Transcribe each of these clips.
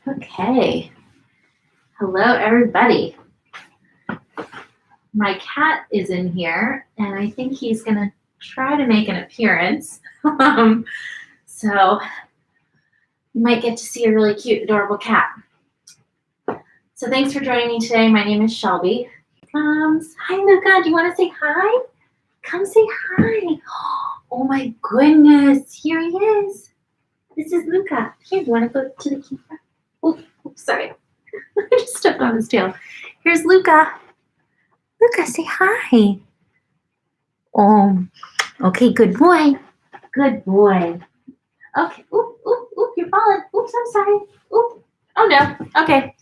Okay. Hello, everybody. My cat is in here, and I think he's going to try to make an appearance. So you might get to see a really cute, adorable cat. So thanks for joining me today. My name is Shelby. Hi, Luca. Do you want to say hi? Come say hi. Oh, my goodness. Here he is. This is Luca. Here, do you want to go to the camera? Oh, sorry. I just stepped on his tail. Here's Luca. Luca, say hi. Oh, okay, good boy. Good boy. Okay. Oop, oop, oop, you're falling. Oops, I'm sorry. Oop. Oh, no. Okay.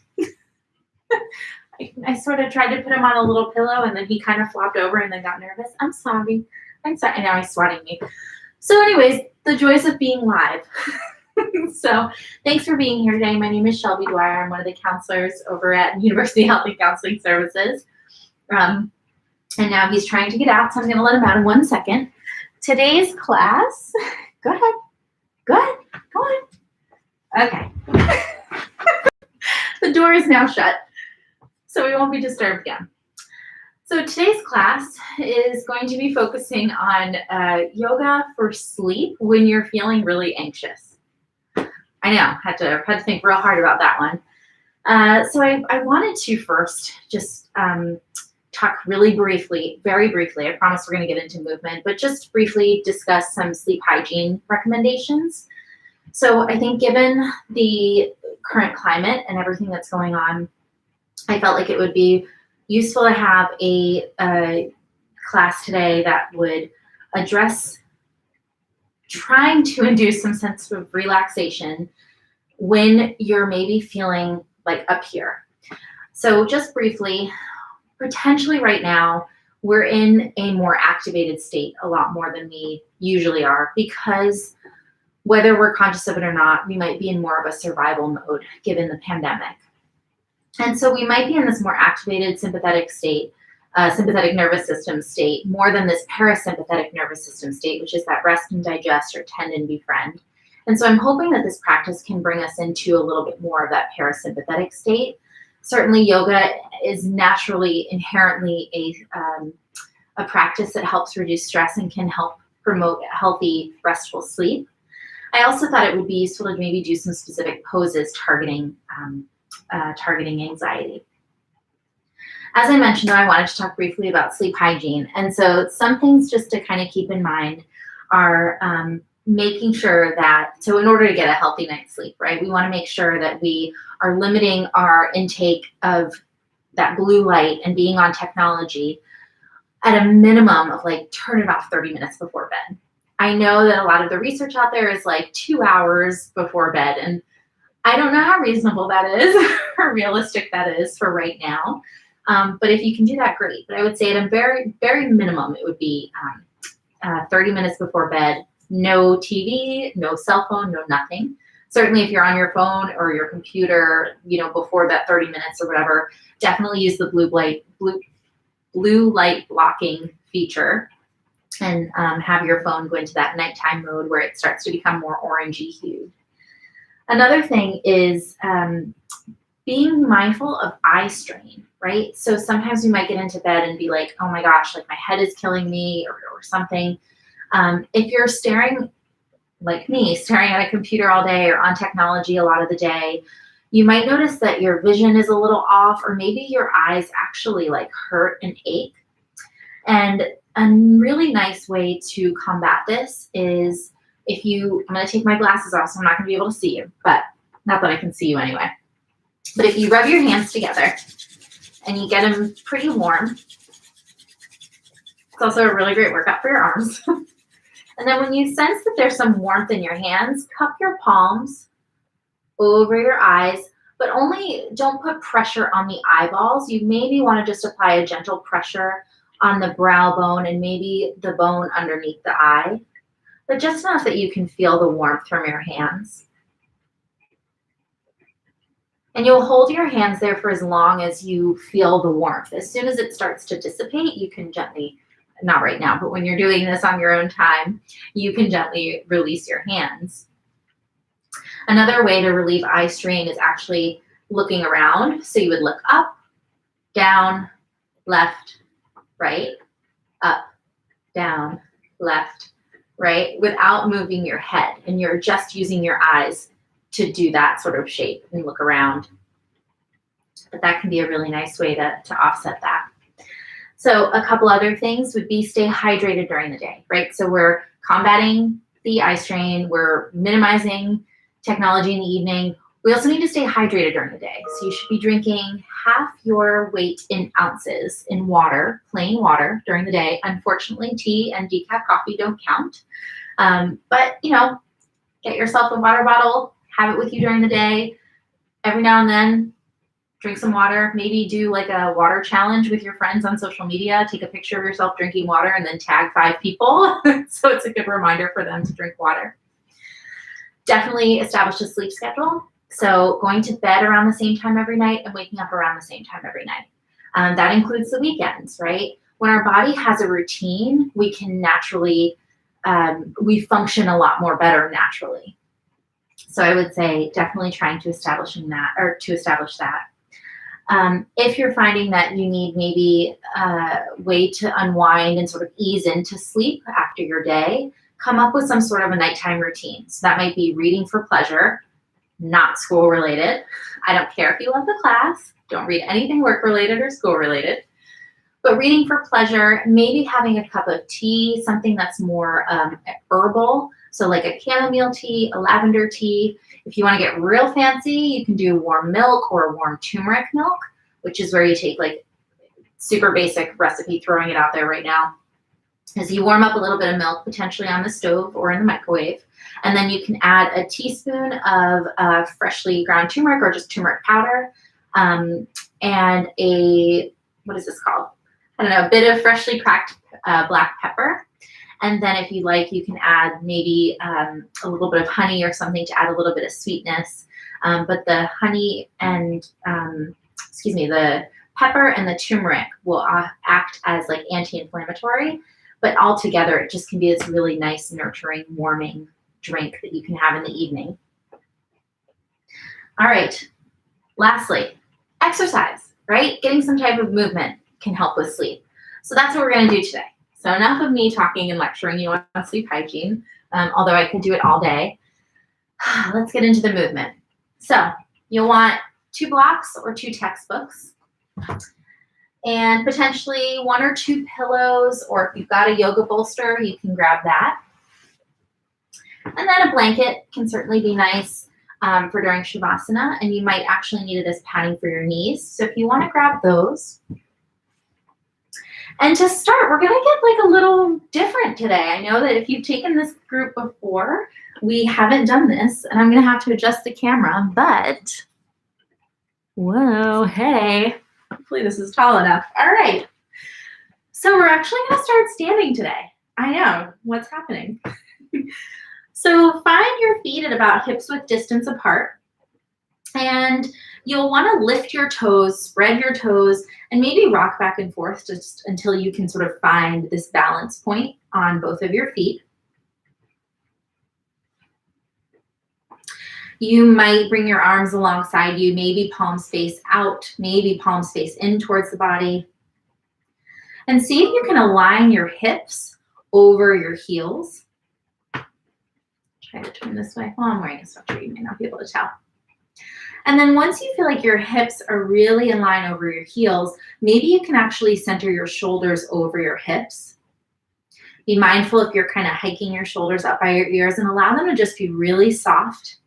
I sort of tried to put him on a little pillow, and then he kind of flopped over and then got nervous. I'm sorry. And now he's swatting me. So anyways, the joys of being live. So thanks for being here today. My name is Shelby Dwyer. I'm one of the counselors over at University Health and Counseling Services. And now he's trying to get out, so I'm going to let him out in 1 second. Today's class, go ahead. Go ahead. Go on. Okay. The door is now shut, so we won't be disturbed again. So today's class is going to be focusing on yoga for sleep when you're feeling really anxious. I know, had to think real hard about that one. So I wanted to first just talk really briefly, very briefly. I promise we're going to get into movement, but just briefly discuss some sleep hygiene recommendations. So I think given the current climate and everything that's going on, I felt like it would be useful to have a class today that would address trying to induce some sense of relaxation when you're maybe feeling like up here. So just briefly, potentially right now, we're in a more activated state a lot more than we usually are, because whether we're conscious of it or not, we might be in more of a survival mode given the pandemic. And so we might be in this more activated sympathetic state, sympathetic nervous system state, more than this parasympathetic nervous system state, which is that rest and digest or tend and befriend. And so I'm hoping that this practice can bring us into a little bit more of that parasympathetic state. Certainly yoga is naturally, inherently a practice that helps reduce stress and can help promote healthy, restful sleep. I also thought it would be useful to maybe do some specific poses targeting anxiety. As I mentioned, though, I wanted to talk briefly about sleep hygiene. And so some things just to kind of keep in mind are making sure that, so in order to get a healthy night's sleep, right, we want to make sure that we are limiting our intake of that blue light and being on technology at a minimum of like turn it off 30 minutes before bed. I know that a lot of the research out there is like 2 hours before bed, and I don't know how reasonable that is or realistic that is for right now. But if you can do that, great. But I would say at a very, very minimum, it would be 30 minutes before bed, no TV, no cell phone, no nothing. Certainly if you're on your phone or your computer, before that 30 minutes or whatever, definitely use the blue light blocking feature and have your phone go into that nighttime mode where it starts to become more orangey hued. Another thing is being mindful of eye strain, right? So sometimes we might get into bed and be like, oh my gosh, like my head is killing me or something. If you're staring, like me, staring at a computer all day or on technology a lot of the day, you might notice that your vision is a little off, or maybe your eyes actually like hurt and ache. And a really nice way to combat this is I'm going to take my glasses off, so I'm not going to be able to see you, but not that I can see you anyway. But if you rub your hands together and you get them pretty warm, it's also a really great workout for your arms. And then when you sense that there's some warmth in your hands, cup your palms over your eyes, but only don't put pressure on the eyeballs. You maybe want to just apply a gentle pressure on the brow bone and maybe the bone underneath the eye, but just enough that you can feel the warmth from your hands. And you'll hold your hands there for as long as you feel the warmth. As soon as it starts to dissipate, you can gently, not right now, but when you're doing this on your own time, you can gently release your hands. Another way to relieve eye strain is actually looking around. So you would look up, down, left, right, up, down, left, right, without moving your head. And you're just using your eyes to do that sort of shape and look around. But that can be a really nice way to offset that. So a couple other things would be stay hydrated during the day, right? So we're combating the eye strain, we're minimizing technology in the evening. We also need to stay hydrated during the day. So you should be drinking half your weight in ounces in water, plain water during the day. Unfortunately, tea and decaf coffee don't count. But, you know, get yourself a water bottle, have it with you during the day. Every now and then, drink some water. Maybe do like a water challenge with your friends on social media. Take a picture of yourself drinking water and then tag 5 people. So it's a good reminder for them to drink water. Definitely establish a sleep schedule. So going to bed around the same time every night and waking up around the same time every night. That includes the weekends, right? When our body has a routine, we can naturally, we function a lot more better naturally. So I would say definitely trying to establish that. If you're finding that you need maybe a way to unwind and sort of ease into sleep after your day, come up with some sort of a nighttime routine. So that might be reading for pleasure, not school related. I don't care if you love the class, don't read anything work related or school related, but reading for pleasure, maybe having a cup of tea, something that's more herbal. So like a chamomile tea, a lavender tea. If you want to get real fancy, you can do warm milk or warm turmeric milk, which is where you take like super basic recipe, throwing it out there right now. As you warm up a little bit of milk, potentially on the stove or in the microwave, and then you can add a teaspoon of freshly ground turmeric or just turmeric powder, and a, what is this called? I don't know, a bit of freshly cracked black pepper. And then if you like, you can add maybe a little bit of honey or something to add a little bit of sweetness. But the honey and, the pepper and the turmeric will act as like anti-inflammatory, but all together it just can be this really nice, nurturing, warming drink that you can have in the evening. All right, lastly, exercise, right? Getting some type of movement can help with sleep. So that's what we're gonna do today. So enough of me talking and lecturing you on sleep hygiene, although I could do it all day. Let's get into the movement. So you'll want 2 blocks or 2 textbooks, and potentially 1 or 2 pillows, or if you've got a yoga bolster, you can grab that. And then a blanket can certainly be nice for during Shavasana, and you might actually need it as padding for your knees. So if you want to grab those. And to start, we're going to get like a little different today. I know that if you've taken this group before, we haven't done this, and I'm going to have to adjust the camera, but whoa, hey, hopefully this is tall enough. All right. So we're actually going to start standing today. I know, what's happening? So find your feet at about hips width distance apart, and you'll want to lift your toes, spread your toes, and maybe rock back and forth just until you can sort of find this balance point on both of your feet. You might bring your arms alongside you, maybe palms face out, maybe palms face in towards the body. And see if you can align your hips over your heels. Try to turn this way. Well, I'm wearing a sweatshirt, you may not be able to tell. And then once you feel like your hips are really in line over your heels, maybe you can actually center your shoulders over your hips. Be mindful if you're kind of hiking your shoulders up by your ears, and allow them to just be really soft,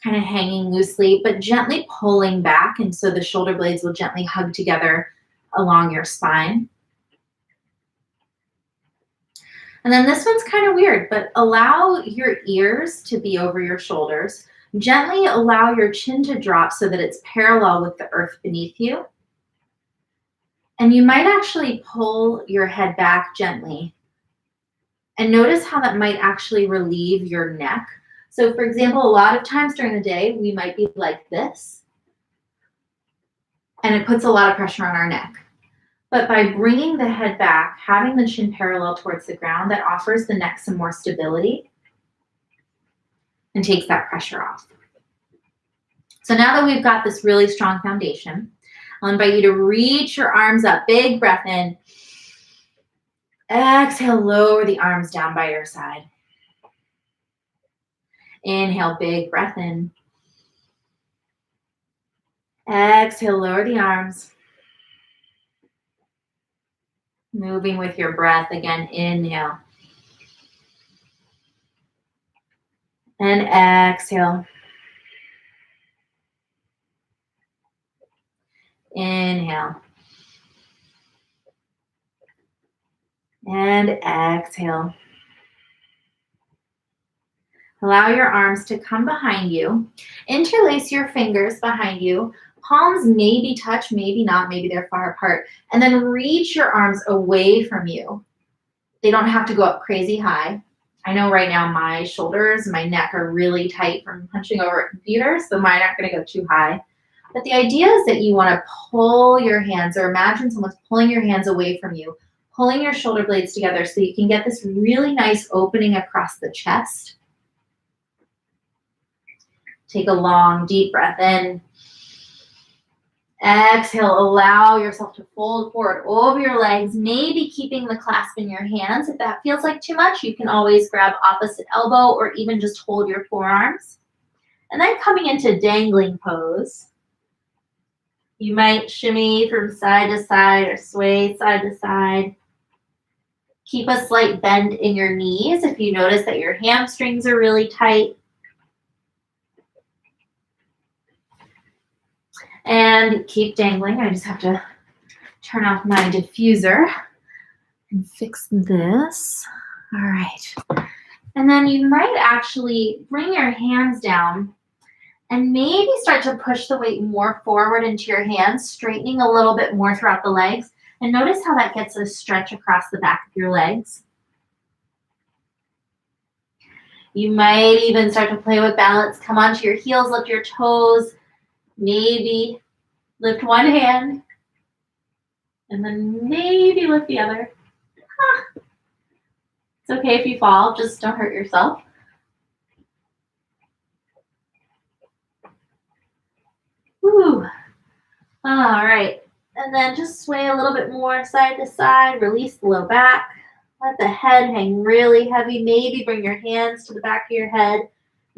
kind of hanging loosely, but gently pulling back. And so the shoulder blades will gently hug together along your spine. And then this one's kind of weird, but allow your ears to be over your shoulders. Gently allow your chin to drop so that it's parallel with the earth beneath you. And you might actually pull your head back gently. And notice how that might actually relieve your neck. So for example, a lot of times during the day, we might be like this. And it puts a lot of pressure on our neck. But by bringing the head back, having the chin parallel towards the ground, that offers the neck some more stability. and takes that pressure off. So now that we've got this really strong foundation, I'll invite you to reach your arms up. Big breath in. Exhale, lower the arms down by your side. Inhale, big breath in. Exhale, lower the arms. Moving with your breath again, inhale. And exhale. Inhale. And exhale. Allow your arms to come behind you. Interlace your fingers behind you. Palms maybe touch, maybe not, maybe they're far apart. And then reach your arms away from you. They don't have to go up crazy high. I know right now my shoulders and my neck are really tight from punching over a computer, so mine aren't going to go too high. But the idea is that you want to pull your hands, or imagine someone's pulling your hands away from you, pulling your shoulder blades together so you can get this really nice opening across the chest. Take a long, deep breath in. Exhale, allow yourself to fold forward over your legs, maybe keeping the clasp in your hands. If that feels like too much, you can always grab opposite elbow or even just hold your forearms. And then coming into dangling pose. You might shimmy from side to side or sway side to side. Keep a slight bend in your knees if you notice that your hamstrings are really tight. And keep dangling. I just have to turn off my diffuser and fix this. All right. And then you might actually bring your hands down and maybe start to push the weight more forward into your hands, straightening a little bit more throughout the legs. And notice how that gets a stretch across the back of your legs. You might even start to play with balance. Come onto your heels, lift your toes. Maybe lift one hand, and then maybe lift the other. It's okay if you fall, just don't hurt yourself. Woo. All right, and then just sway a little bit more side to side, release the low back, let the head hang really heavy, maybe bring your hands to the back of your head,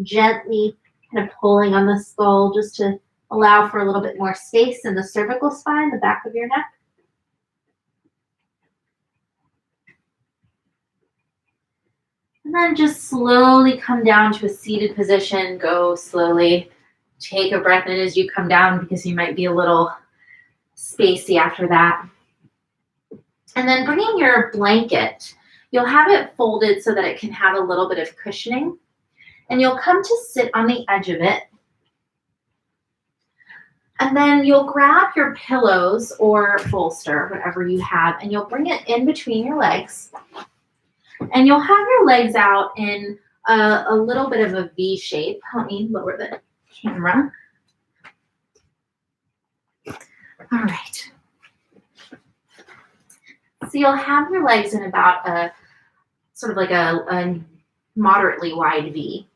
gently kind of pulling on the skull just to allow for a little bit more space in the cervical spine, the back of your neck. And then just slowly come down to a seated position. Go slowly. Take a breath in as you come down because you might be a little spacey after that. And then bringing your blanket, you'll have it folded so that it can have a little bit of cushioning. And you'll come to sit on the edge of it. And then you'll grab your pillows or bolster, whatever you have, and you'll bring it in between your legs. And you'll have your legs out in a little bit of a V shape. Let me lower the camera. All right. So you'll have your legs in about a sort of like a moderately wide V.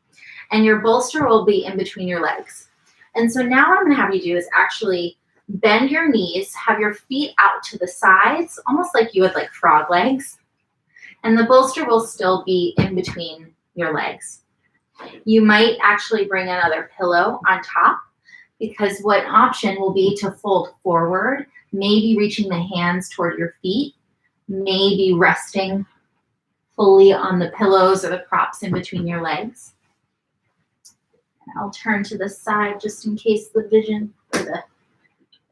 And your bolster will be in between your legs. And so now what I'm going to have you do is actually bend your knees, have your feet out to the sides, almost like you would like frog legs. And the bolster will still be in between your legs. You might actually bring another pillow on top because what option will be to fold forward, maybe reaching the hands toward your feet, maybe resting fully on the pillows or the props in between your legs. I'll turn to the side just in case the vision or the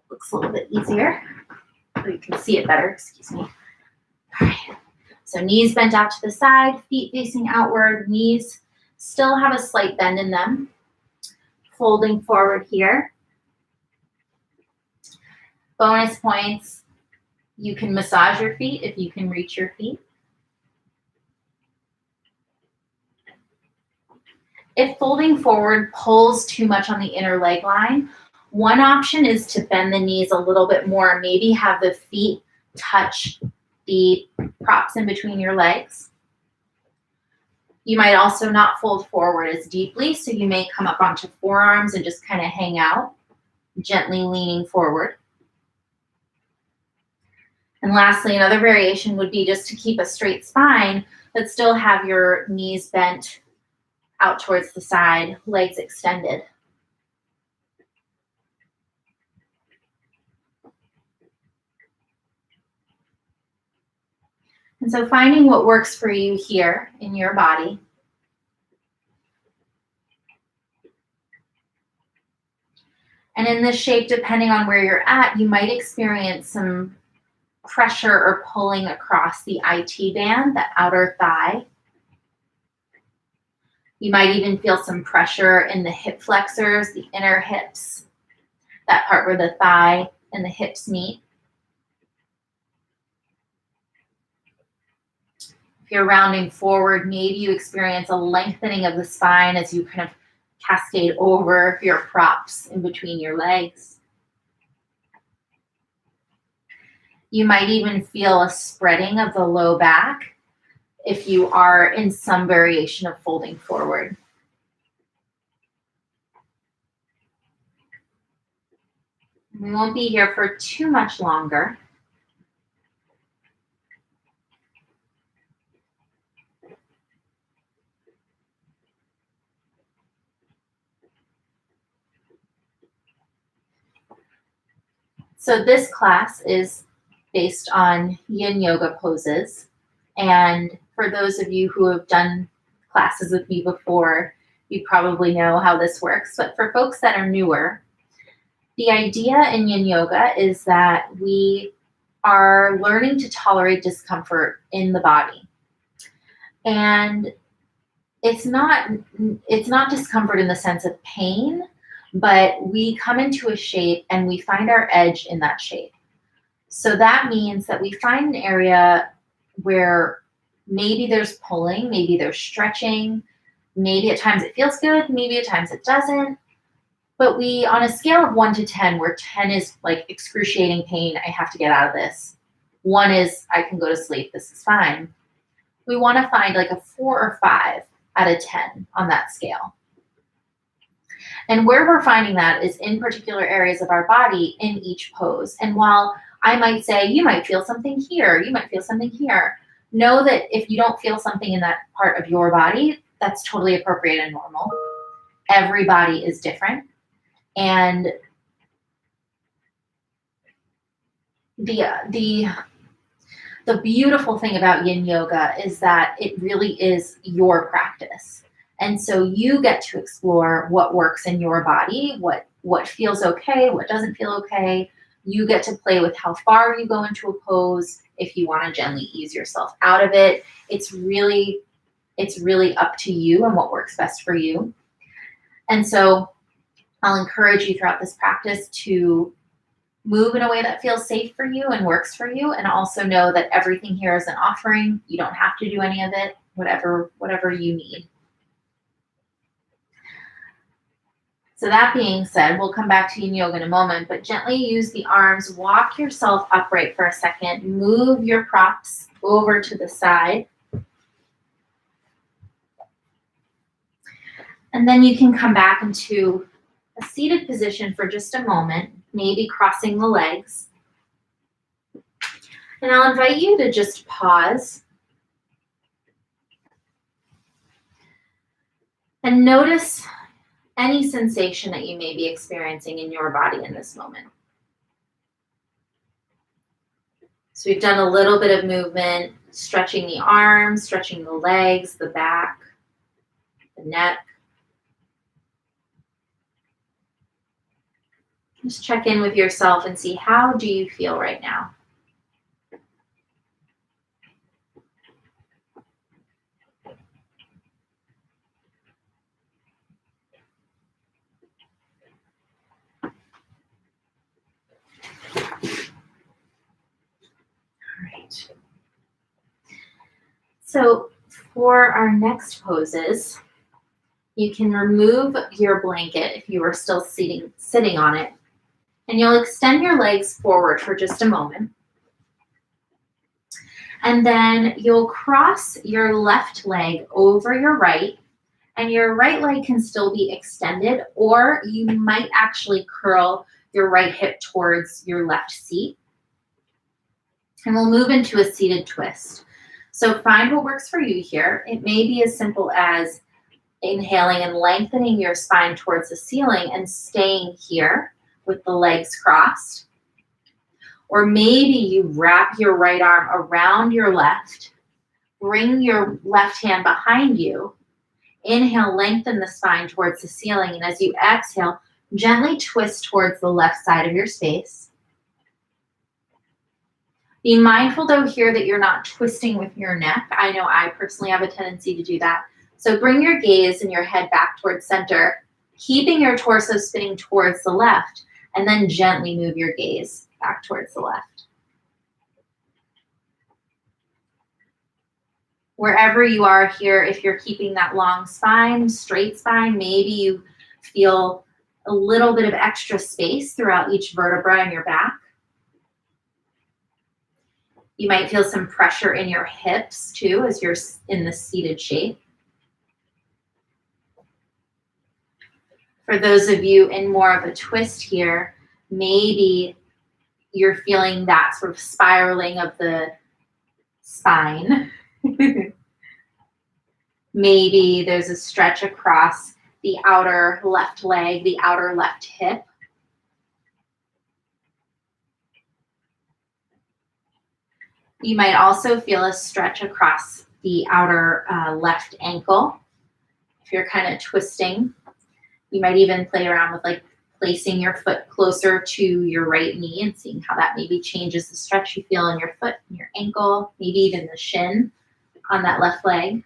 looks a little bit easier. So you can see it better, excuse me. All right. So knees bent out to the side, feet facing outward, knees still have a slight bend in them. Folding forward here. Bonus points, you can massage your feet if you can reach your feet. If folding forward pulls too much on the inner leg line, one option is to bend the knees a little bit more, maybe have the feet touch the props in between your legs. You might also not fold forward as deeply, so you may come up onto forearms and just kind of hang out, gently leaning forward. And lastly, another variation would be just to keep a straight spine, but still have your knees bent out towards the side, legs extended. And so finding what works for you here in your body. And in this shape, depending on where you're at, you might experience some pressure or pulling across the IT band, the outer thigh. You might even feel some pressure in the hip flexors, the inner hips, that part where the thigh and the hips meet. If you're rounding forward, maybe you experience a lengthening of the spine as you kind of cascade over your props in between your legs. You might even feel a spreading of the low back if you are in some variation of folding forward. We won't be here for too much longer. So this class is based on Yin Yoga Poses. And for those of you who have done classes with me before, you probably know how this works. But for folks that are newer, the idea in Yin Yoga is that we are learning to tolerate discomfort in the body. And it's not discomfort in the sense of pain, but we come into a shape and we find our edge in that shape. So that means that we find an area where maybe there's pulling, maybe there's stretching, maybe at times it feels good, maybe at times it doesn't. But we, on a scale of 1 to 10, where 10 is like excruciating pain, I have to get out of this. 1 is I can go to sleep, this is fine. We want to find like a 4 or 5 out of 10 on that scale. And where we're finding that is in particular areas of our body in each pose. And while I might say, you might feel something here, you might feel something here, know that if you don't feel something in that part of your body, that's totally appropriate and normal. Every body is different. And the beautiful thing about Yin Yoga is that it really is your practice. And so you get to explore what works in your body, what feels okay, what doesn't feel okay. You get to play with how far you go into a pose, if you want to gently ease yourself out of it. It's really up to you and what works best for you. And so I'll encourage you throughout this practice to move in a way that feels safe for you and works for you, and also know that everything here is an offering. You don't have to do any of it, whatever you need. So that being said, we'll come back to Yin Yoga in a moment, but gently use the arms, walk yourself upright for a second, move your props over to the side. And then you can come back into a seated position for just a moment, maybe crossing the legs. And I'll invite you to just pause and notice any sensation that you may be experiencing in your body in this moment. So we've done a little bit of movement, stretching the arms, stretching the legs, the back, the neck. Just check in with yourself and see, how do you feel right now? So for our next poses, you can remove your blanket if you are still sitting on it, and you'll extend your legs forward for just a moment. And then you'll cross your left leg over your right, and your right leg can still be extended, or you might actually curl your right hip towards your left seat. And we'll move into a seated twist. So find what works for you here. It may be as simple as inhaling and lengthening your spine towards the ceiling and staying here with the legs crossed. Or maybe you wrap your right arm around your left, bring your left hand behind you, inhale, lengthen the spine towards the ceiling, and as you exhale, gently twist towards the left side of your space. Be mindful though here that you're not twisting with your neck. I know I personally have a tendency to do that. So bring your gaze and your head back towards center, keeping your torso spinning towards the left, and then gently move your gaze back towards the left. Wherever you are here, if you're keeping that long spine, straight spine, maybe you feel a little bit of extra space throughout each vertebra in your back. You might feel some pressure in your hips too as you're in the seated shape. For those of you in more of a twist here, maybe you're feeling that sort of spiraling of the spine. Maybe there's a stretch across the outer left leg, the outer left hip. You might also feel a stretch across the outer left ankle. If you're kind of twisting, you might even play around with like placing your foot closer to your right knee and seeing how that maybe changes the stretch you feel in your foot and your ankle, maybe even the shin on that left leg.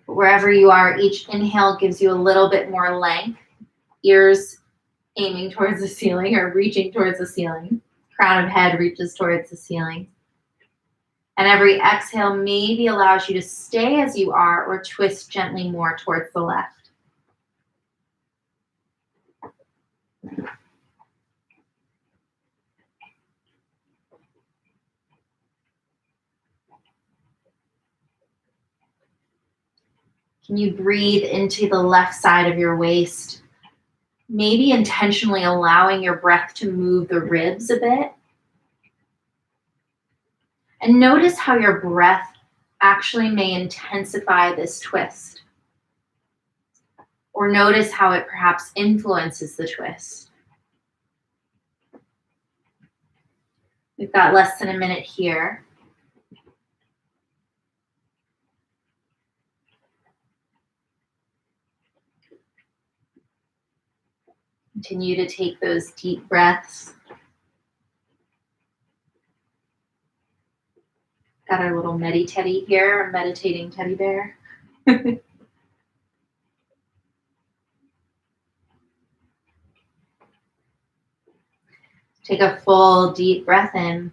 Wherever you are, each inhale gives you a little bit more length, ears aiming towards the ceiling or reaching towards the ceiling. Crown of head reaches towards the ceiling. And every exhale maybe allows you to stay as you are or twist gently more towards the left. Can you breathe into the left side of your waist? Maybe intentionally allowing your breath to move the ribs a bit. And notice how your breath actually may intensify this twist. Or notice how it perhaps influences the twist. We've got less than a minute here. Continue to take those deep breaths. Got our little medi-teddy here, a meditating teddy bear. Take a full deep breath in.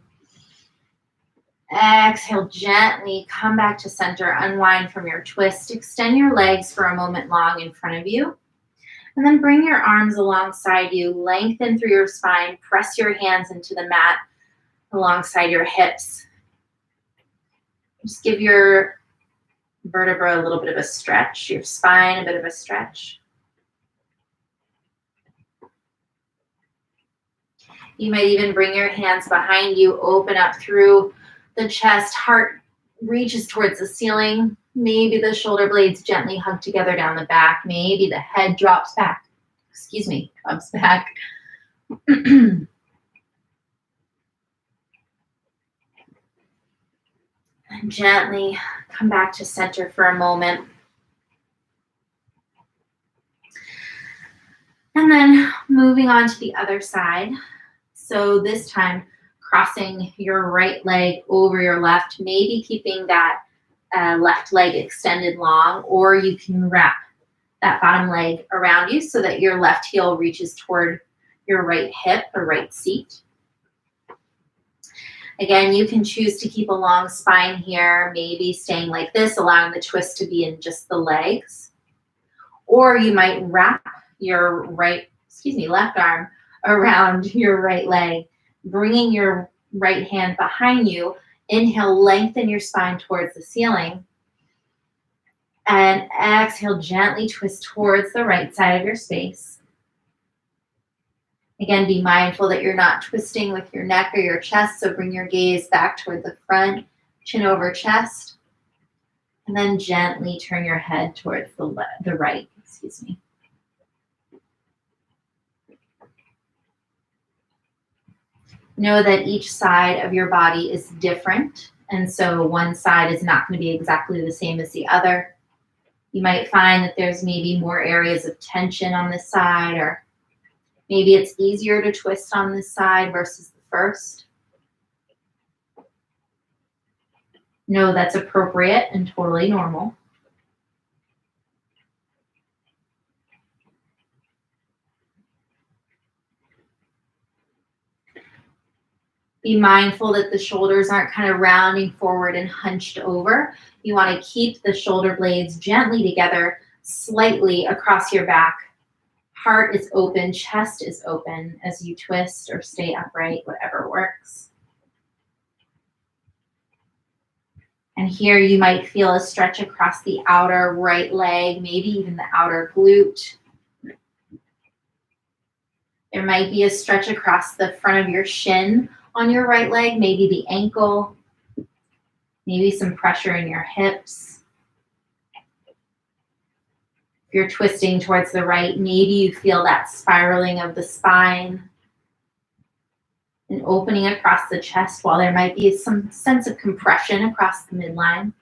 Exhale gently, come back to center, unwind from your twist. Extend your legs for a moment long in front of you. And then bring your arms alongside you, lengthen through your spine, press your hands into the mat alongside your hips. Just give your vertebra a little bit of a stretch, your spine a bit of a stretch. You might even bring your hands behind you, open up through the chest, heart reaches towards the ceiling. Maybe the shoulder blades gently hug together down the back. Maybe the head drops back. Comes back. And gently come back to center for a moment. And then moving on to the other side. So this time, crossing your right leg over your left, maybe keeping that left leg extended long, or you can wrap that bottom leg around you so that your left heel reaches toward your right hip or right seat. Again, you can choose to keep a long spine here, maybe staying like this, allowing the twist to be in just the legs. Or you might wrap your left arm around your right leg bringing your right hand behind you. Inhale, lengthen your spine towards the ceiling. And exhale, gently twist towards the right side of your space. Again, be mindful that you're not twisting with your neck or your chest, so bring your gaze back toward the front, chin over chest, and then gently turn your head towards the right, excuse me. Know that each side of your body is different, and so one side is not going to be exactly the same as the other. You might find that there's maybe more areas of tension on this side, or maybe it's easier to twist on this side versus the first. Know that's appropriate and totally normal. Be mindful that the shoulders aren't kind of rounding forward and hunched over. You want to keep the shoulder blades gently together, slightly across your back. Heart is open, chest is open as you twist or stay upright, whatever works. And here you might feel a stretch across the outer right leg, maybe even the outer glute. There might be a stretch across the front of your shin on your right leg, maybe the ankle, maybe some pressure in your hips. If you're twisting towards the right, maybe you feel that spiraling of the spine and opening across the chest, while there might be some sense of compression across the midline.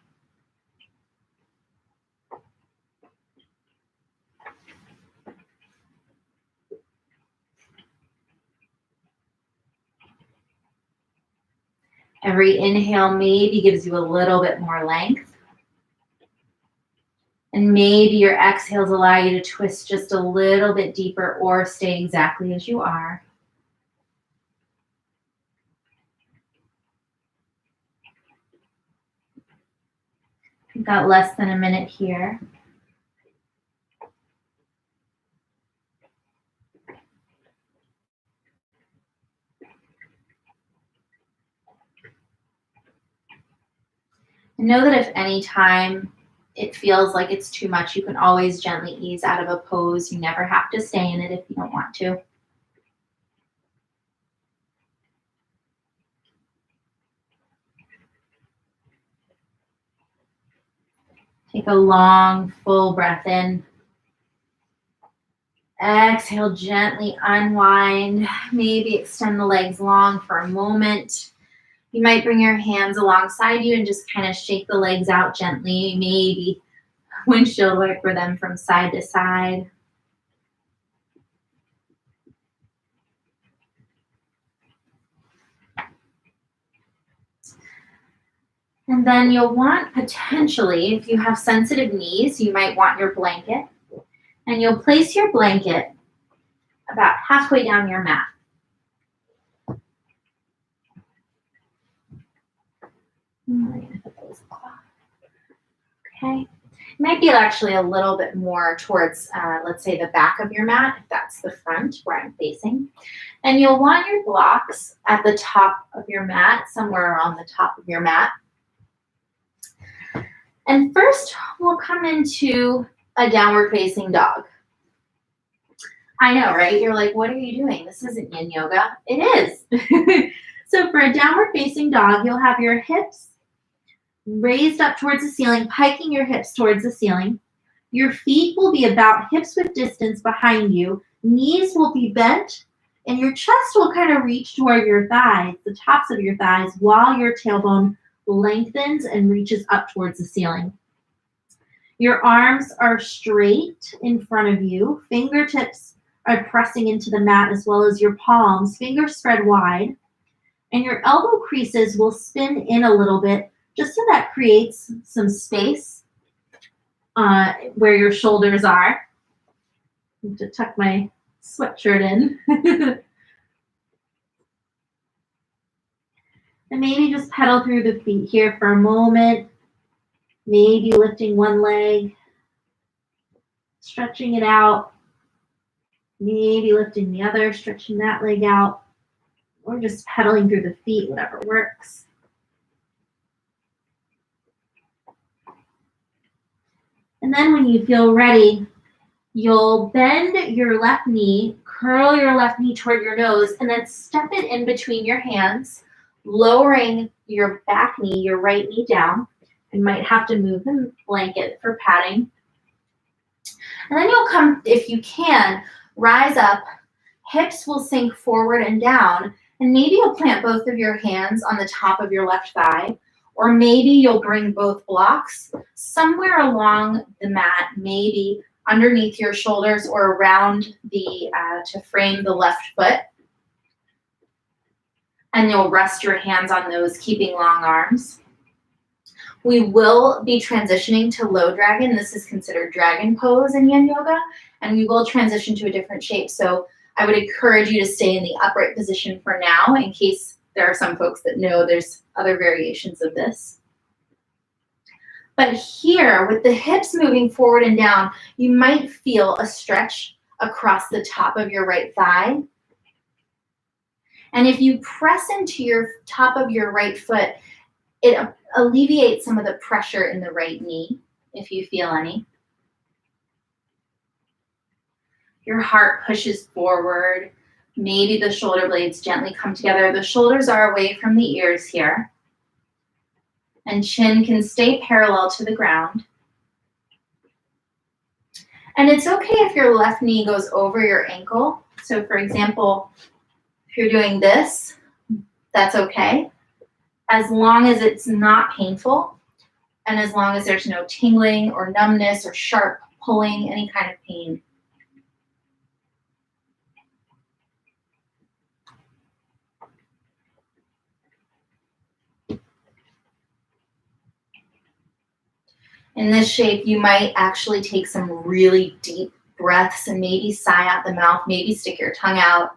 Every inhale maybe gives you a little bit more length. And maybe your exhales allow you to twist just a little bit deeper or stay exactly as you are. We've got less than a minute here. And know that if any time it feels like it's too much, you can always gently ease out of a pose. You never have to stay in it if you don't want to. Take a long, full breath in. Exhale, gently unwind. Maybe extend the legs long for a moment. You might bring your hands alongside you and just kind of shake the legs out gently. Maybe windshield wiper them from side to side. And then you'll want, potentially, if you have sensitive knees, you might want your blanket. And you'll place your blanket about halfway down your mat. Okay. It might be actually a little bit more towards, let's say, the back of your mat, if that's the front where I'm facing. And you'll want your blocks at the top of your mat, somewhere around the top of your mat. And first, we'll come into a downward facing dog. I know, right? You're like, what are you doing? This isn't yin yoga. It is. So for a downward facing dog, you'll have your hips raised up towards the ceiling, piking your hips towards the ceiling. Your feet will be about hips width distance behind you. Knees will be bent, and your chest will kind of reach toward your thighs, the tops of your thighs, while your tailbone lengthens and reaches up towards the ceiling. Your arms are straight in front of you. Fingertips are pressing into the mat, as well as your palms, fingers spread wide. And your elbow creases will spin in a little bit, just so that creates some space where your shoulders are. I have to tuck my sweatshirt in. And maybe just pedal through the feet here for a moment. Maybe lifting one leg, stretching it out. Maybe lifting the other, stretching that leg out. or just pedaling through the feet, whatever works. And then when you feel ready, you'll bend your left knee, curl your left knee toward your nose, and then step it in between your hands, lowering your back knee, your right knee down. You might have to move the blanket for padding. And then you'll come, if you can, rise up, hips will sink forward and down, and maybe you'll plant both of your hands on the top of your left thigh, or maybe you'll bring both blocks somewhere along the mat, maybe underneath your shoulders or around the, to frame the left foot. And you'll rest your hands on those, keeping long arms. We will be transitioning to low dragon. This is considered dragon pose in Yin Yoga, and we will transition to a different shape. So I would encourage you to stay in the upright position for now, in case there are some folks that know there's other variations of this. But here, with the hips moving forward and down, you might feel a stretch across the top of your right thigh. And if you press into your top of your right foot, it alleviates some of the pressure in the right knee, if you feel any. Your heart pushes forward. Maybe the shoulder blades gently come together. The shoulders are away from the ears here. And chin can stay parallel to the ground. And it's okay if your left knee goes over your ankle. So for example, if you're doing this, that's okay, as long as it's not painful and as long as there's no tingling or numbness or sharp pulling, any kind of pain. In this shape, you might actually take some really deep breaths and maybe sigh out the mouth, maybe stick your tongue out.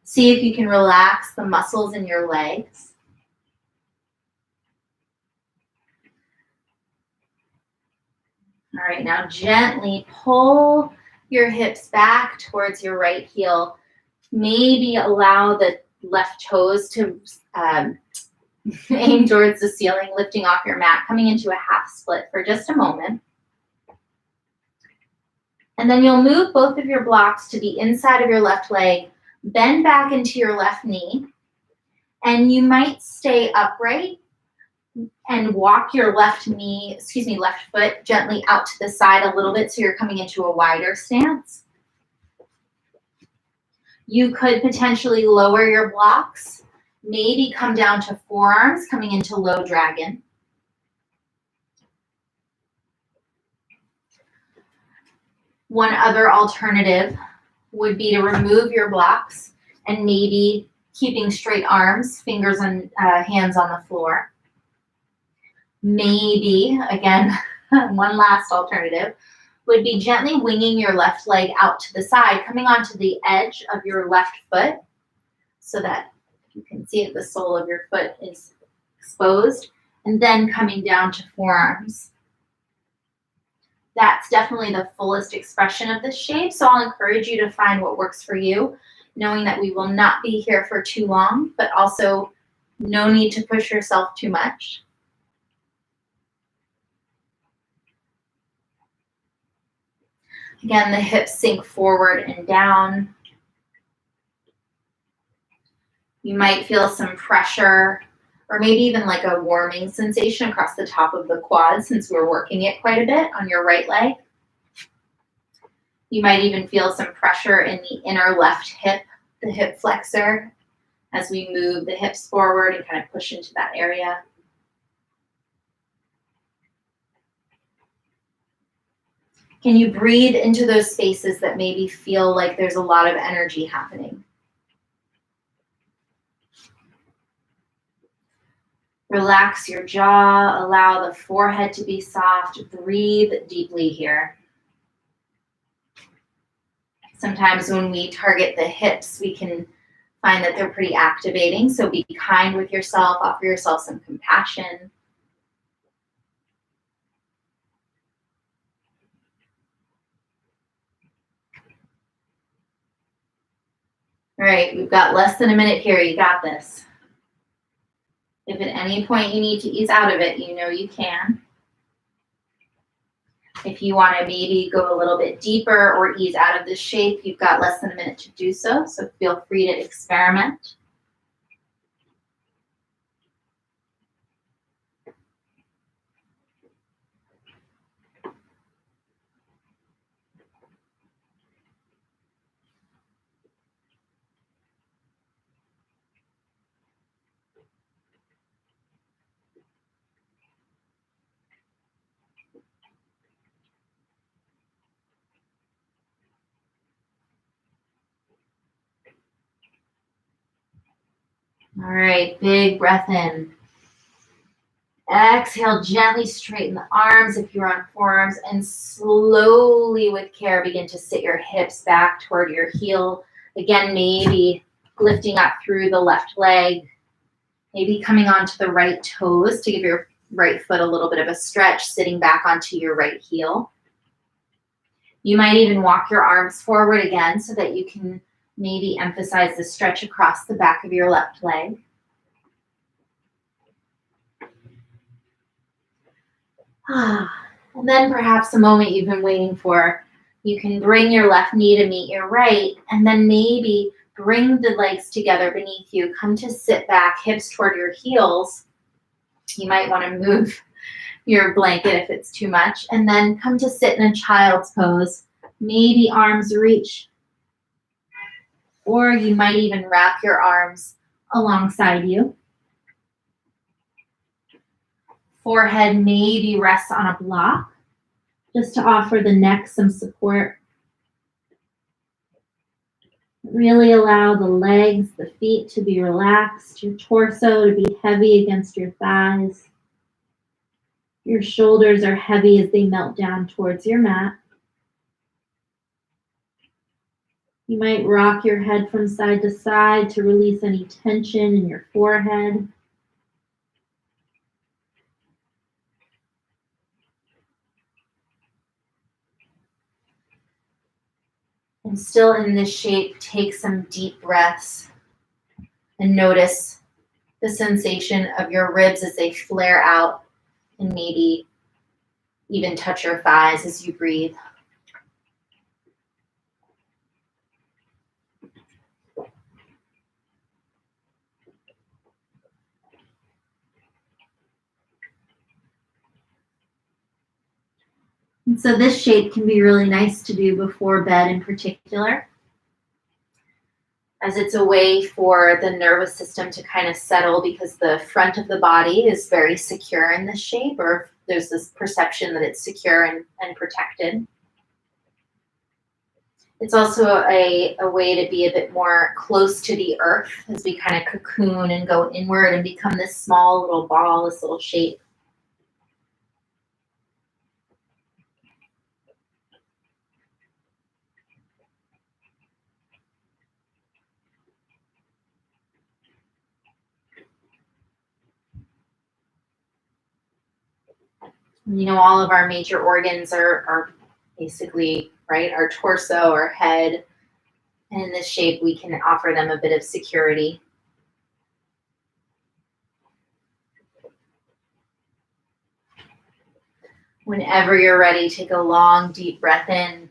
See if you can relax the muscles in your legs. All right, now gently pull your hips back towards your right heel. Maybe allow the left toes to aim towards the ceiling, lifting off your mat, coming into a half split for just a moment. And then you'll move both of your blocks to the inside of your left leg, bend back into your left knee, and you might stay upright and walk your left foot gently out to the side a little bit so you're coming into a wider stance. You could potentially lower your blocks, maybe come down to forearms, coming into low dragon. One other alternative would be to remove your blocks and maybe keeping straight arms, fingers and hands on the floor. Maybe, again, one last alternative would be gently winging your left leg out to the side, coming onto the edge of your left foot so that you can see if the sole of your foot is exposed, and then coming down to forearms. That's definitely the fullest expression of this shape, so I'll encourage you to find what works for you, knowing that we will not be here for too long, but also no need to push yourself too much. Again, the hips sink forward and down. You might feel some pressure or maybe even like a warming sensation across the top of the quad since we're working it quite a bit on your right leg. You might even feel some pressure in the inner left hip, the hip flexor, as we move the hips forward and kind of push into that area. Can you breathe into those spaces that maybe feel like there's a lot of energy happening? Relax your jaw, allow the forehead to be soft, breathe deeply here. Sometimes when we target the hips, we can find that they're pretty activating, so be kind with yourself, offer yourself some compassion. All right, we've got less than a minute here. You got this. If at any point you need to ease out of it, you know you can. If you want to maybe go a little bit deeper or ease out of this shape, you've got less than a minute to do so, so feel free to experiment. All right, big breath in. Exhale, gently straighten the arms if you're on forearms, and slowly with care begin to sit your hips back toward your heel. Again, maybe lifting up through the left leg, maybe coming onto the right toes to give your right foot a little bit of a stretch, sitting back onto your right heel. You might even walk your arms forward again so that you can maybe emphasize the stretch across the back of your left leg. And then perhaps a moment you've been waiting for, you can bring your left knee to meet your right, and then maybe bring the legs together beneath you. Come to sit back, hips toward your heels. You might want to move your blanket if it's too much, and then come to sit in a child's pose. Maybe arms reach, or you might even wrap your arms alongside you. Forehead maybe rests on a block, just to offer the neck some support. Really allow the legs, the feet to be relaxed, your torso to be heavy against your thighs. Your shoulders are heavy as they melt down towards your mat. You might rock your head from side to side to release any tension in your forehead. And still in this shape, take some deep breaths and notice the sensation of your ribs as they flare out and maybe even touch your thighs as you breathe. And so this shape can be really nice to do before bed in particular, as it's a way for the nervous system to kind of settle, because the front of the body is very secure in this shape, or there's this perception that it's secure and protected. It's also a way to be a bit more close to the earth as we kind of cocoon and go inward and become this small little ball, this little shape. You know, all of our major organs are basically, right, our torso, our head, and in this shape we can offer them a bit of security. Whenever you're ready, take a long, deep breath in.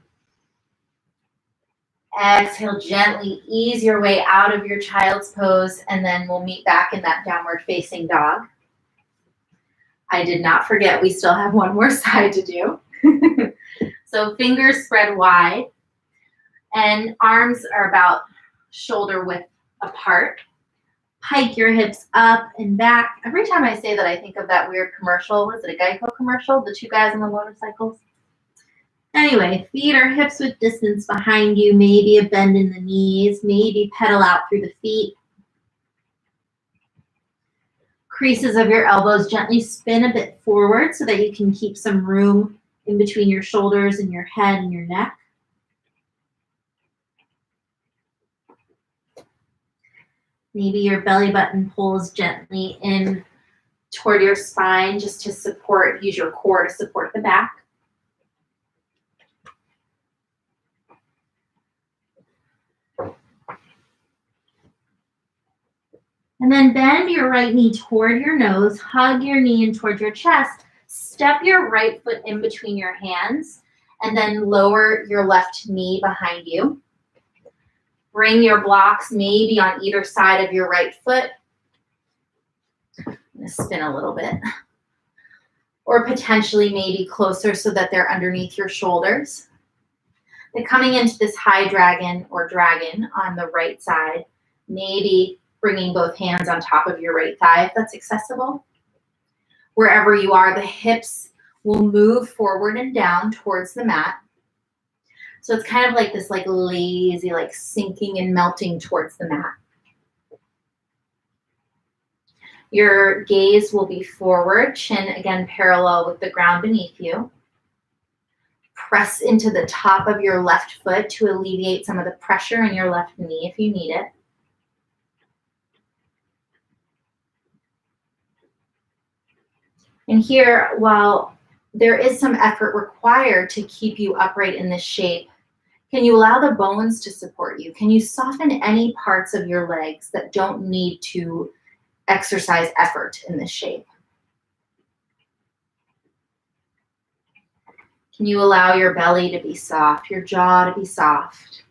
Exhale, gently ease your way out of your child's pose, and then we'll meet back in that downward facing dog. I did not forget, we still have one more side to do. So fingers spread wide, and arms are about shoulder width apart. Hike your hips up and back. Every time I say that, I think of that weird commercial. Was it a Geico commercial? The two guys on the motorcycles? Anyway, feet or hips with distance behind you, maybe a bend in the knees, maybe pedal out through the feet. Creases of your elbows gently spin a bit forward so that you can keep some room in between your shoulders and your head and your neck. Maybe your belly button pulls gently in toward your spine just to support, use your core to support the back. And then bend your right knee toward your nose, hug your knee in toward your chest, step your right foot in between your hands, and then lower your left knee behind you. Bring your blocks maybe on either side of your right foot. I'm going to spin a little bit. Or potentially maybe closer so that they're underneath your shoulders. Then coming into this high dragon or dragon on the right side, maybe bringing both hands on top of your right thigh if that's accessible. Wherever you are, the hips will move forward and down towards the mat. So it's kind of like this like lazy, like sinking and melting towards the mat. Your gaze will be forward, chin again parallel with the ground beneath you. Press into the top of your left foot to alleviate some of the pressure in your left knee if you need it. And here, while there is some effort required to keep you upright in this shape, can you allow the bones to support you? Can you soften any parts of your legs that don't need to exercise effort in this shape? Can you allow your belly to be soft, your jaw to be soft?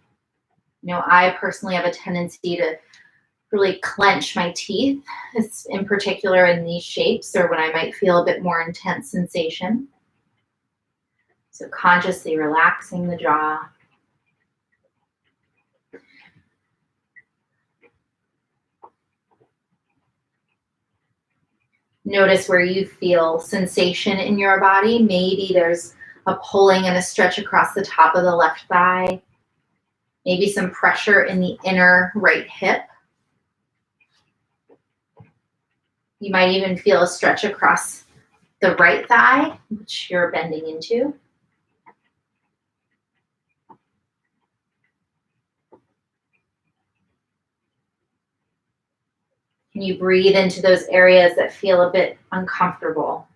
You know, I personally have a tendency to really clench my teeth, in particular in these shapes or when I might feel a bit more intense sensation. So consciously relaxing the jaw. Notice where you feel sensation in your body. Maybe there's a pulling and a stretch across the top of the left thigh. Maybe some pressure in the inner right hip. You might even feel a stretch across the right thigh, which you're bending into. Can you breathe into those areas that feel a bit uncomfortable?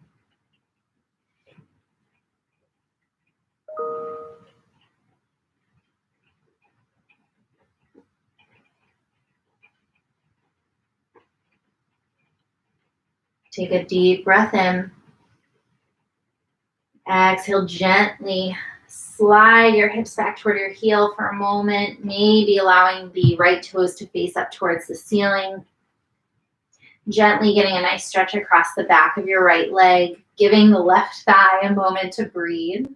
Take a deep breath in. Exhale gently. Slide your hips back toward your heel for a moment, maybe allowing the right toes to face up towards the ceiling. Gently getting a nice stretch across the back of your right leg, giving the left thigh a moment to breathe.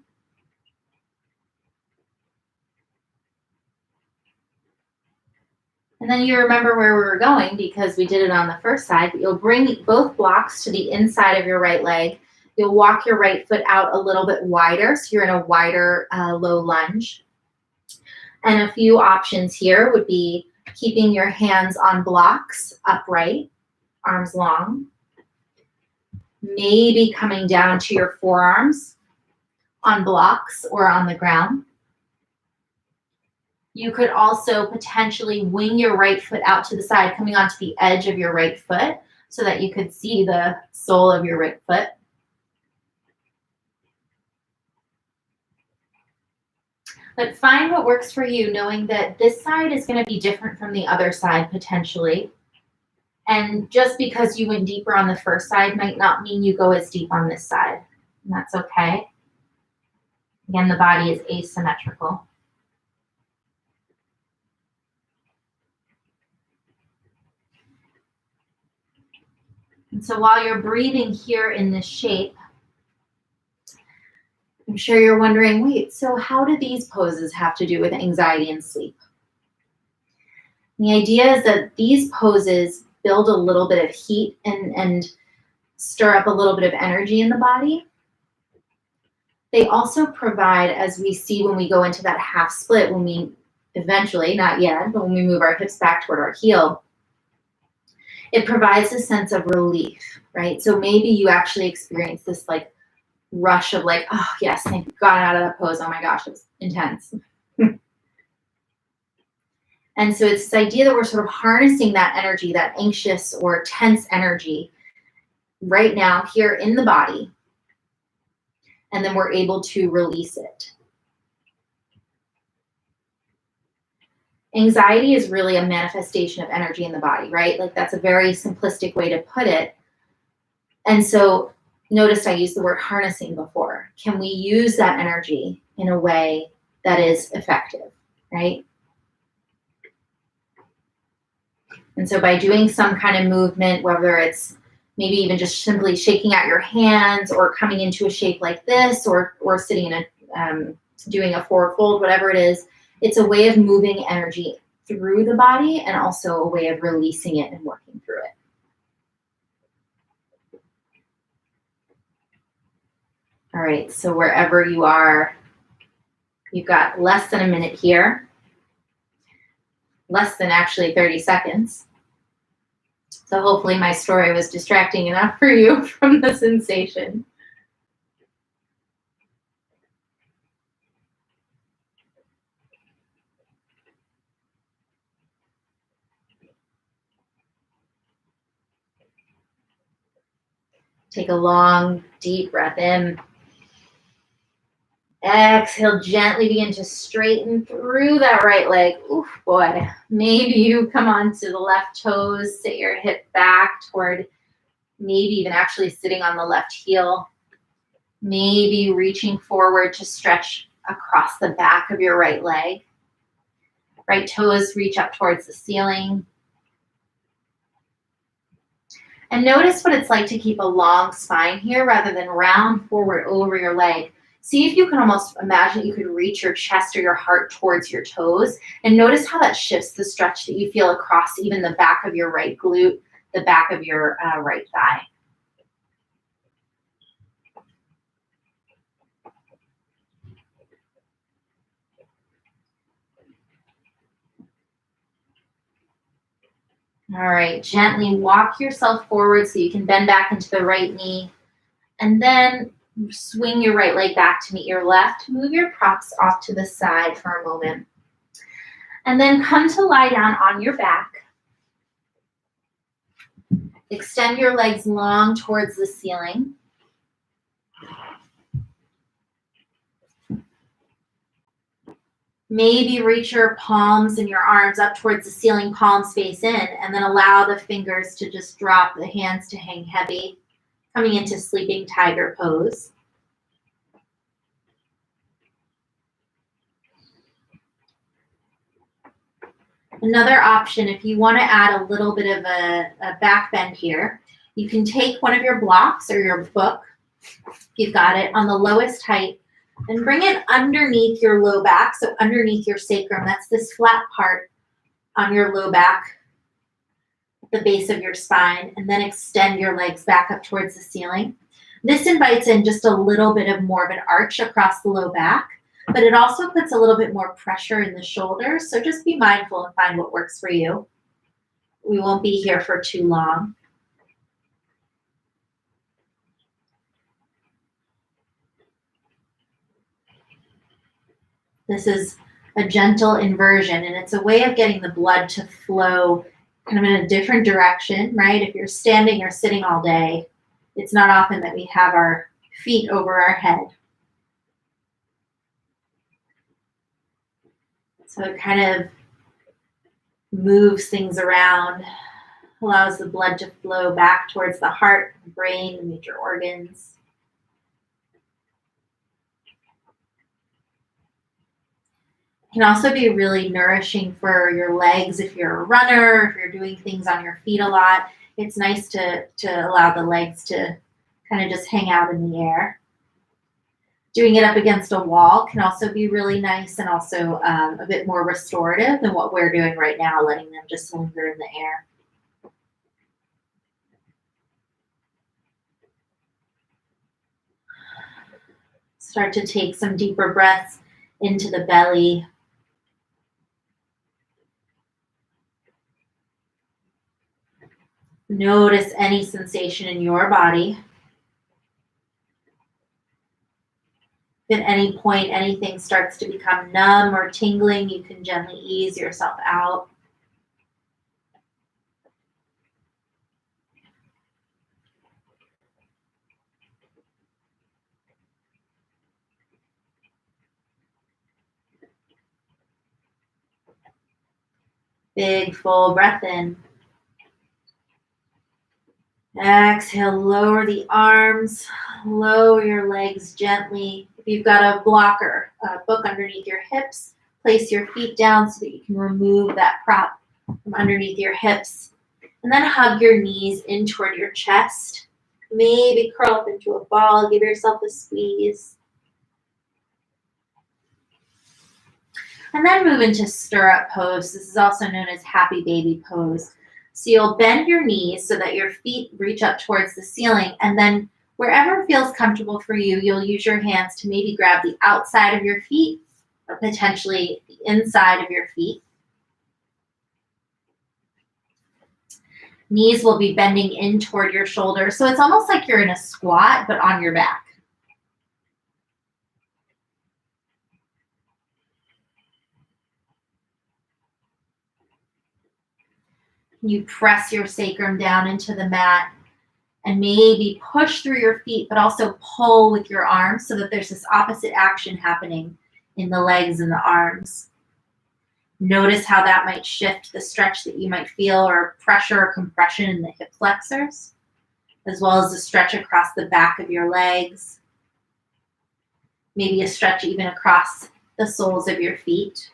And then you remember where we were going because we did it on the first side, but you'll bring both blocks to the inside of your right leg. You'll walk your right foot out a little bit wider, so you're in a wider low lunge. And a few options here would be keeping your hands on blocks upright, arms long. Maybe coming down to your forearms on blocks or on the ground. You could also potentially wing your right foot out to the side, coming onto the edge of your right foot so that you could see the sole of your right foot. But find what works for you, knowing that this side is going to be different from the other side potentially. And just because you went deeper on the first side might not mean you go as deep on this side. And that's okay. Again, the body is asymmetrical. And so while you're breathing here in this shape, I'm sure you're wondering, wait, so how do these poses have to do with anxiety and sleep? And the idea is that these poses build a little bit of heat and stir up a little bit of energy in the body. They also provide, as we see when we go into that half split, when we eventually, not yet, but when we move our hips back toward our heel, it provides a sense of relief, right? So maybe you actually experience this like rush of like, oh yes, thank God out of that pose. Oh my gosh, it was intense. And so it's this idea that we're sort of harnessing that energy, that anxious or tense energy right now here in the body. And then we're able to release it. Anxiety is really a manifestation of energy in the body, right? Like that's a very simplistic way to put it. And so notice I used the word harnessing before. Can we use that energy in a way that is effective, right? And so by doing some kind of movement, whether it's maybe even just simply shaking out your hands or coming into a shape like this or sitting in a, doing a forward fold, whatever it is, it's a way of moving energy through the body and also a way of releasing it and working through it. All right, so wherever you are, you've got less than a minute here, less than actually 30 seconds. So hopefully my story was distracting enough for you from the sensation. Take a long, deep breath in. Exhale, gently begin to straighten through that right leg. Oof, boy. Maybe you come onto the left toes, sit your hip back toward maybe even actually sitting on the left heel. Maybe reaching forward to stretch across the back of your right leg. Right toes reach up towards the ceiling. And notice what it's like to keep a long spine here rather than round forward over your leg. See if you can almost imagine you could reach your chest or your heart towards your toes. And notice how that shifts the stretch that you feel across even the back of your right glute, the back of your right thigh. All right, gently walk yourself forward so you can bend back into the right knee. And then swing your right leg back to meet your left. Move your props off to the side for a moment. And then come to lie down on your back. Extend your legs long towards the ceiling. Maybe reach your palms and your arms up towards the ceiling, palms face in, and then allow the fingers to just drop, the hands to hang heavy, coming into sleeping tiger pose. Another option, if you want to add a little bit of a back bend here, you can take one of your blocks or your book, if you've got it, on the lowest height, and bring it underneath your low back, so underneath your sacrum. That's this flat part on your low back, the base of your spine, and then extend your legs back up towards the ceiling. This invites in just a little bit of more of an arch across the low back, but it also puts a little bit more pressure in the shoulders, so just be mindful and find what works for you. We won't be here for too long. This is a gentle inversion, and it's a way of getting the blood to flow kind of in a different direction, right? If you're standing or sitting all day, it's not often that we have our feet over our head. So it kind of moves things around, allows the blood to flow back towards the heart, the brain, the major organs. It can also be really nourishing for your legs if you're a runner, if you're doing things on your feet a lot. It's nice to allow the legs to kind of just hang out in the air. Doing it up against a wall can also be really nice and also a bit more restorative than what we're doing right now, letting them just linger in the air. Start to take some deeper breaths into the belly. Notice any sensation in your body. If at any point anything starts to become numb or tingling, you can gently ease yourself out. Big full breath in. Exhale, lower the arms, lower your legs gently. If you've got a blocker, a book underneath your hips, place your feet down so that you can remove that prop from underneath your hips. And then hug your knees in toward your chest. Maybe curl up into a ball, give yourself a squeeze. And then move into stirrup pose. This is also known as happy baby pose. So you'll bend your knees so that your feet reach up towards the ceiling, and then wherever feels comfortable for you, you'll use your hands to maybe grab the outside of your feet or potentially the inside of your feet. Knees will be bending in toward your shoulders. So it's almost like you're in a squat, but on your back. You press your sacrum down into the mat and maybe push through your feet, but also pull with your arms so that there's this opposite action happening in the legs and the arms. Notice how that might shift the stretch that you might feel, or pressure or compression in the hip flexors, as well as the stretch across the back of your legs. Maybe a stretch even across the soles of your feet.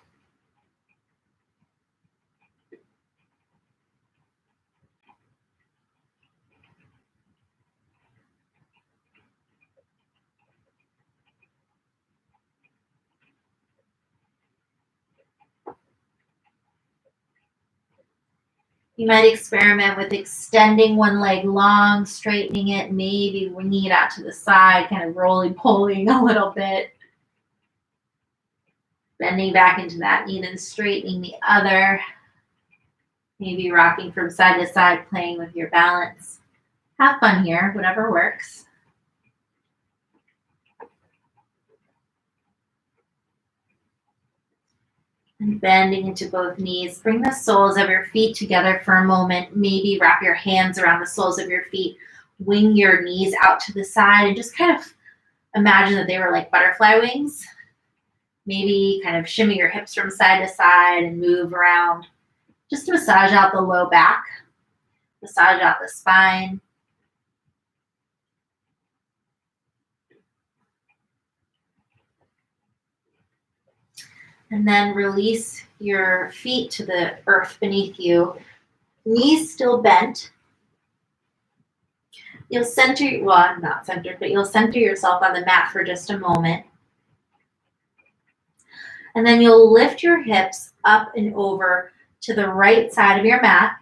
You might experiment with extending one leg long, straightening it, maybe knee it out to the side, kind of roly-polying a little bit. Bending back into that knee, then straightening the other. Maybe rocking from side to side, playing with your balance. Have fun here, whatever works. And bending into both knees. Bring the soles of your feet together for a moment. Maybe wrap your hands around the soles of your feet. Wing your knees out to the side and just kind of imagine that they were like butterfly wings. Maybe kind of shimmy your hips from side to side and move around. Just massage out the low back. Massage out the spine. And then release your feet to the earth beneath you. Knees still bent. You'll center, well, not centered, but you'll center yourself on the mat for just a moment. And then you'll lift your hips up and over to the right side of your mat.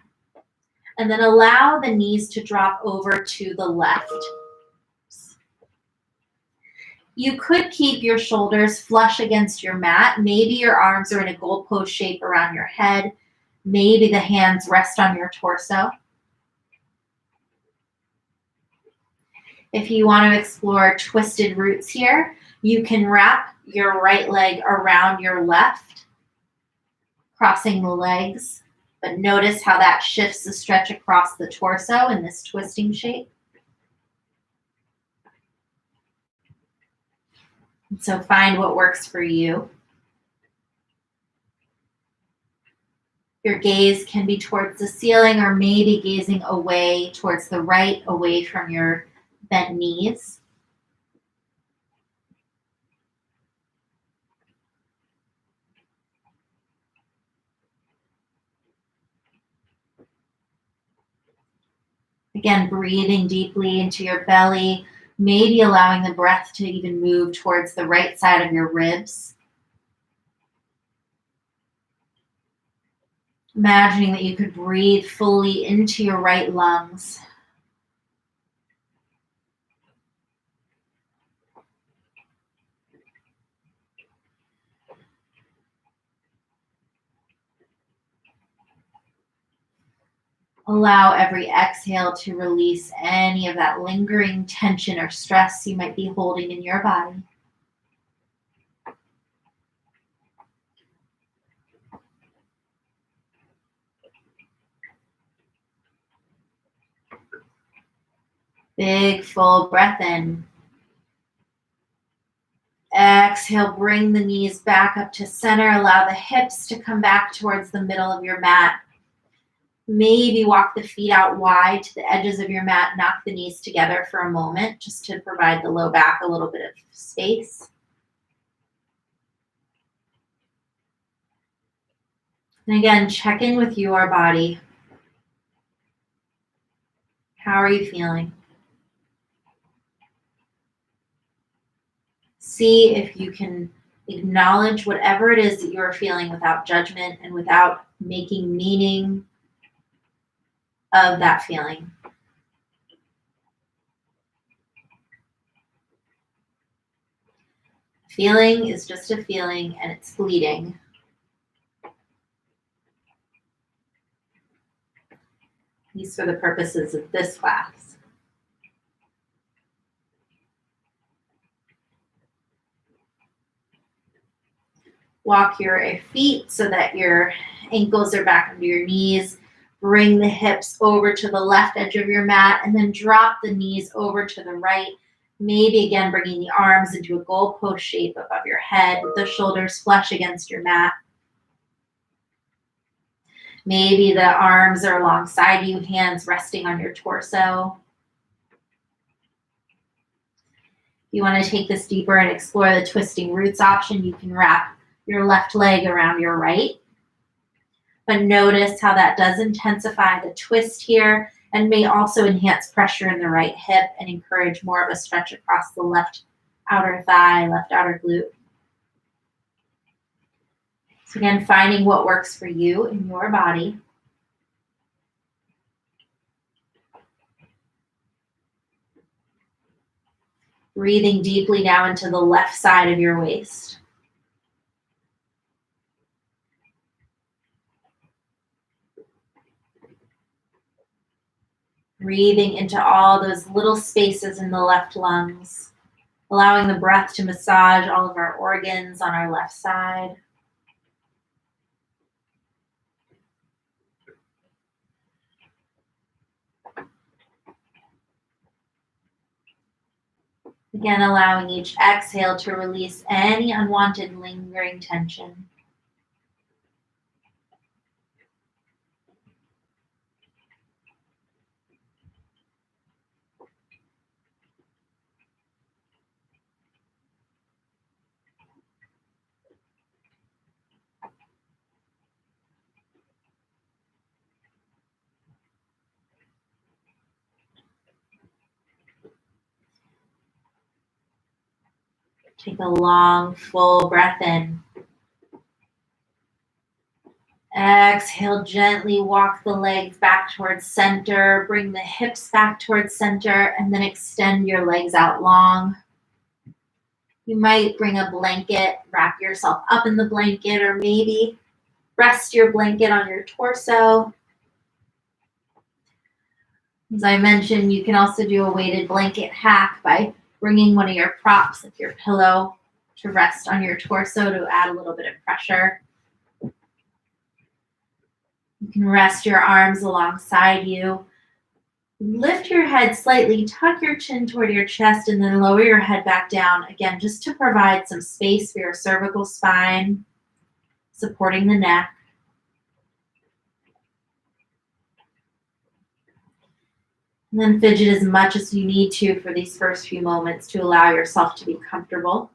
And then allow the knees to drop over to the left. You could keep your shoulders flush against your mat. Maybe your arms are in a goalpost shape around your head. Maybe the hands rest on your torso. If you want to explore twisted roots here, you can wrap your right leg around your left, crossing the legs. But notice how that shifts the stretch across the torso in this twisting shape. And so find what works for you. Your gaze can be towards the ceiling or maybe gazing away towards the right, away from your bent knees. Again, breathing deeply into your belly, maybe allowing the breath to even move towards the right side of your ribs. Imagining that you could breathe fully into your right lungs. Allow every exhale to release any of that lingering tension or stress you might be holding in your body. Big full breath in. Exhale, bring the knees back up to center. Allow the hips to come back towards the middle of your mat. Maybe walk the feet out wide to the edges of your mat. Knock the knees together for a moment just to provide the low back a little bit of space. And again, check in with your body. How are you feeling? See if you can acknowledge whatever it is that you are feeling without judgment and without making meaning of that feeling. Feeling is just a feeling and it's fleeting. At least for the purposes of this class. Walk your feet so that your ankles are back under your knees. Bring the hips over to the left edge of your mat and then drop the knees over to the right. Maybe again bringing the arms into a goalpost shape above your head with the shoulders flush against your mat. Maybe the arms are alongside you, hands resting on your torso. If you want to take this deeper and explore the twisting roots option, you can wrap your left leg around your right. But notice how that does intensify the twist here and may also enhance pressure in the right hip and encourage more of a stretch across the left outer thigh, left outer glute. So again, finding what works for you in your body. Breathing deeply now into the left side of your waist. Breathing into all those little spaces in the left lungs, allowing the breath to massage all of our organs on our left side. Again, allowing each exhale to release any unwanted lingering tension. Take a long, full breath in. Exhale, gently walk the legs back towards center. Bring the hips back towards center and then extend your legs out long. You might bring a blanket, wrap yourself up in the blanket, or maybe rest your blanket on your torso. As I mentioned, you can also do a weighted blanket hack by bringing one of your props, like your pillow, to rest on your torso to add a little bit of pressure. You can rest your arms alongside you. Lift your head slightly, tuck your chin toward your chest, and then lower your head back down. Again, just to provide some space for your cervical spine, supporting the neck. And then fidget as much as you need to for these first few moments to allow yourself to be comfortable.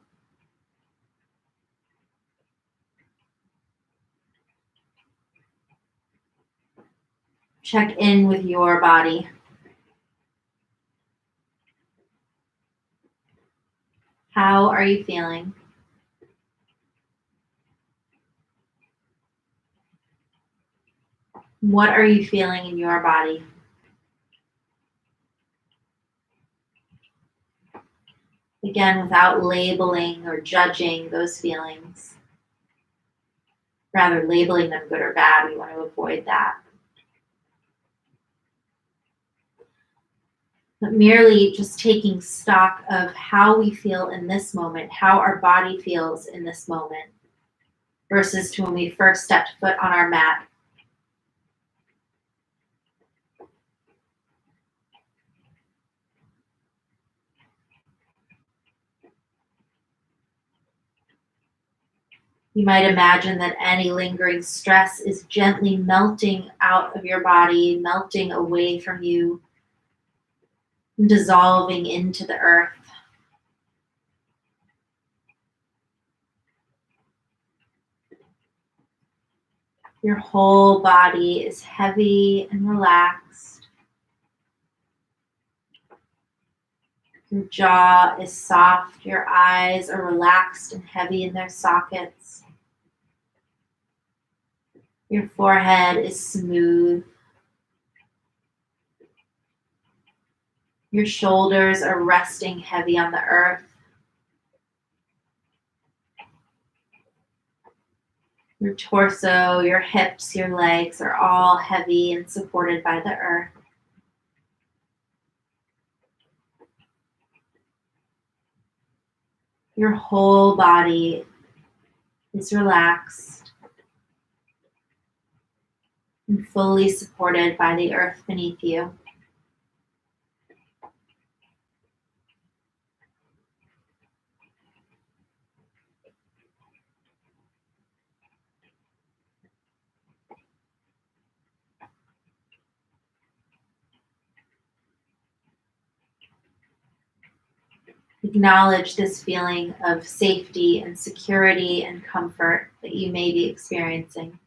Check in with your body. How are you feeling? What are you feeling in your body? Again, without labeling or judging those feelings. Rather, labeling them good or bad, we want to avoid that. But merely just taking stock of how we feel in this moment, how our body feels in this moment, versus to when we first stepped foot on our mat. You might imagine that any lingering stress is gently melting out of your body, melting away from you, dissolving into the earth. Your whole body is heavy and relaxed. Your jaw is soft. Your eyes are relaxed and heavy in their sockets. Your forehead is smooth. Your shoulders are resting heavy on the earth. Your torso, your hips, your legs are all heavy and supported by the earth. Your whole body is relaxed and fully supported by the earth beneath you. Acknowledge this feeling of safety and security and comfort that you may be experiencing.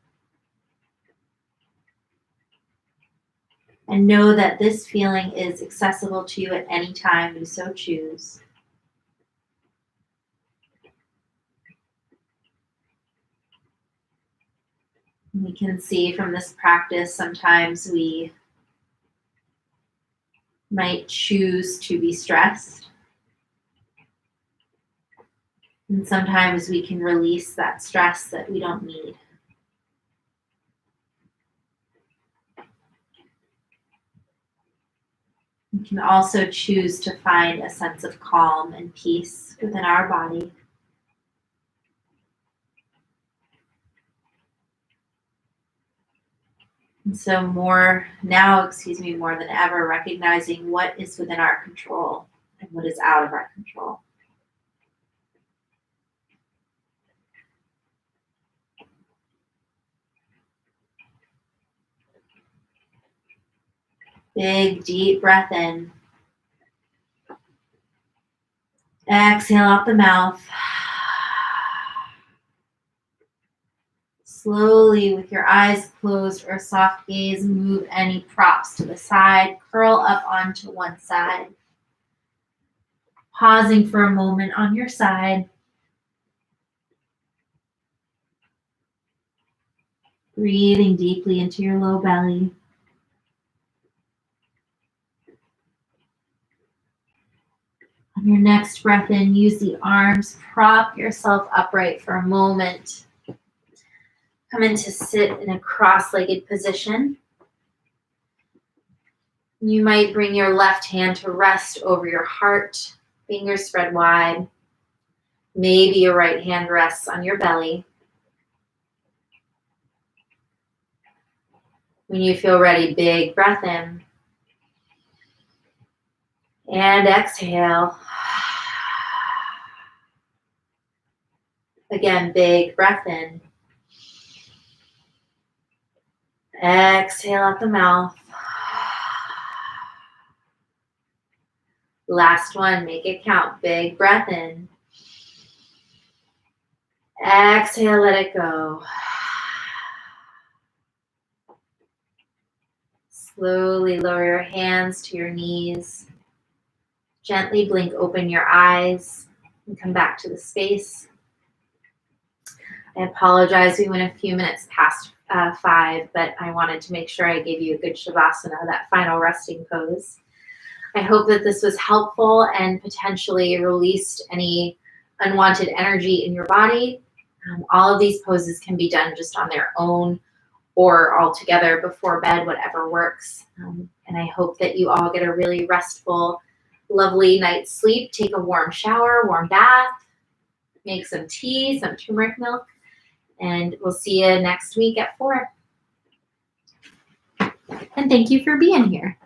And know that this feeling is accessible to you at any time you so choose. We can see from this practice, sometimes we might choose to be stressed. And sometimes we can release that stress that we don't need. We can also choose to find a sense of calm and peace within our body. And so more than ever, recognizing what is within our control and what is out of our control. Big, deep breath in. Exhale out the mouth. Slowly, with your eyes closed or soft gaze, move any props to the side. Curl up onto one side. Pausing for a moment on your side. Breathing deeply into your low belly. On your next breath in, use the arms. Prop yourself upright for a moment. Come in to sit in a cross-legged position. You might bring your left hand to rest over your heart, fingers spread wide. Maybe your right hand rests on your belly. When you feel ready, big breath in. And exhale. Again, big breath in. Exhale out the mouth. Last one, make it count. Big breath in. Exhale, let it go. Slowly lower your hands to your knees. Gently blink open your eyes and come back to the space. I apologize, we went a few minutes past 5, but I wanted to make sure I gave you a good Shavasana, that final resting pose. I hope that this was helpful and potentially released any unwanted energy in your body. All of these poses can be done just on their own or all together before bed, whatever works. And I hope that you all get a really restful, lovely night's sleep. Take a warm shower, warm bath, make some tea, some turmeric milk, and we'll see you next week at 4. And thank you for being here.